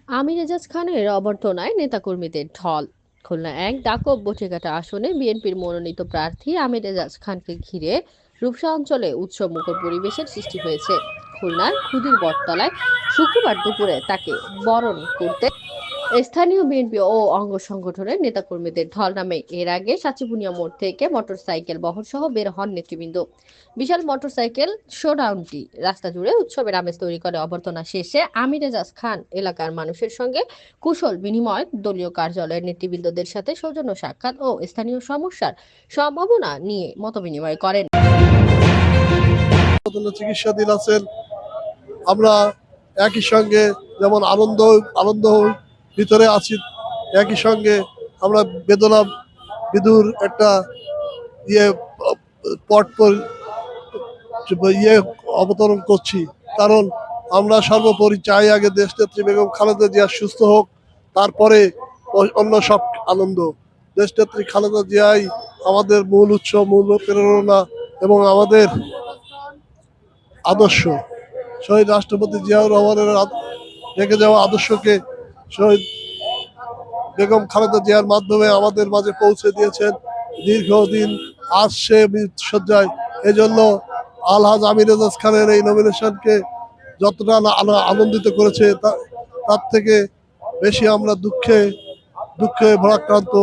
আমির এজাজ খানের অভ্যর্থনায় নেতাকর্মীদের ঢল। খুলনা এক ডাকব বটিকাটা আসনে বিএনপির মনোনীত প্রার্থী আমির এজাজ খানকে ঘিরে রূপসা অঞ্চলে উৎসব মুখর পরিবেশের সৃষ্টি হয়েছে। খুলনার খুদির বটতলায় শুক্রবার দুপুরে তাকে বরণ করতে স্থানীয় বিএনপি ও অঙ্গ সংগঠনের নেতাকর্মীদের ঢল নামে। এর আগে সাচিবুনিয়া মোড় থেকে মোটরসাইকেল বহর সহ বের হন নেতৃবৃন্দ। বিশাল মোটরসাইকেল শোডাউনটি রাস্তা জুড়ে উৎসবের আমেজ তৈরি করে। অভ্যর্থনা শেষে আমির এজাজ খান এলাকার মানুষের সঙ্গে কুশল বিনিময়, দলীয় কার্যালয়ের নেতৃবৃন্দদের সাথে সৌজন্য সাক্ষাৎ ও স্থানীয় সমস্যার সম্ভাবনা নিয়ে মতবিনিময় করেন। চিকিৎসাধীন আছেন। আমরা একই সঙ্গে যেমন আনন্দ আনন্দ ভিতরে আছি, একই সঙ্গে আমরা বেদনা বিদুর একটা ইয়ে পট ইয়ে অবতরণ করছি। কারণ আমরা সর্বোপরি চাই আগে দেশনেত্রী বেগম খালেদা জিয়া সুস্থ হোক, তারপরে অন্য সব আনন্দ। দেশনেত্রী খালেদা জিয়াই আমাদের মূল উৎস, মূল প্রেরণা এবং আমাদের আদর্শ। শহীদ রাষ্ট্রপতি জিয়াউর রহমানের রেখে যাওয়া আদর্শকে শহীদ বেগম খালেদা জিয়ার মাধ্যমে আমাদের মাঝে পৌঁছে দিয়েছেন। দীর্ঘদিন আজ সে মৃত্যুসজ্জায়। এই জন্য আলহাজ আমির এজাজ খানের এই নমিনেশনকে যতটা আনন্দিত করেছে তার থেকে বেশি আমরা দুঃখে ভরাক্রান্ত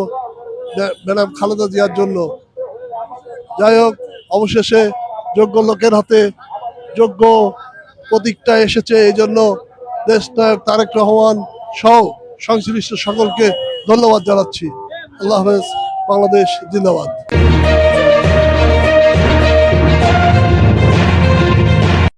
ম্যাডাম খালেদা জিয়ার জন্য। যাই হোক, অবশেষে যোগ্য লোকের হাতে যোগ্য প্রতীকটা এসেছে। এই জন্য দেশ নায়ক তারেক রহমান সহ সংশ্লিষ্ট সকলকে ধন্যবাদ জানাচ্ছি। আল্লাহ হাফেজ। বাংলাদেশ জিন্দাবাদ।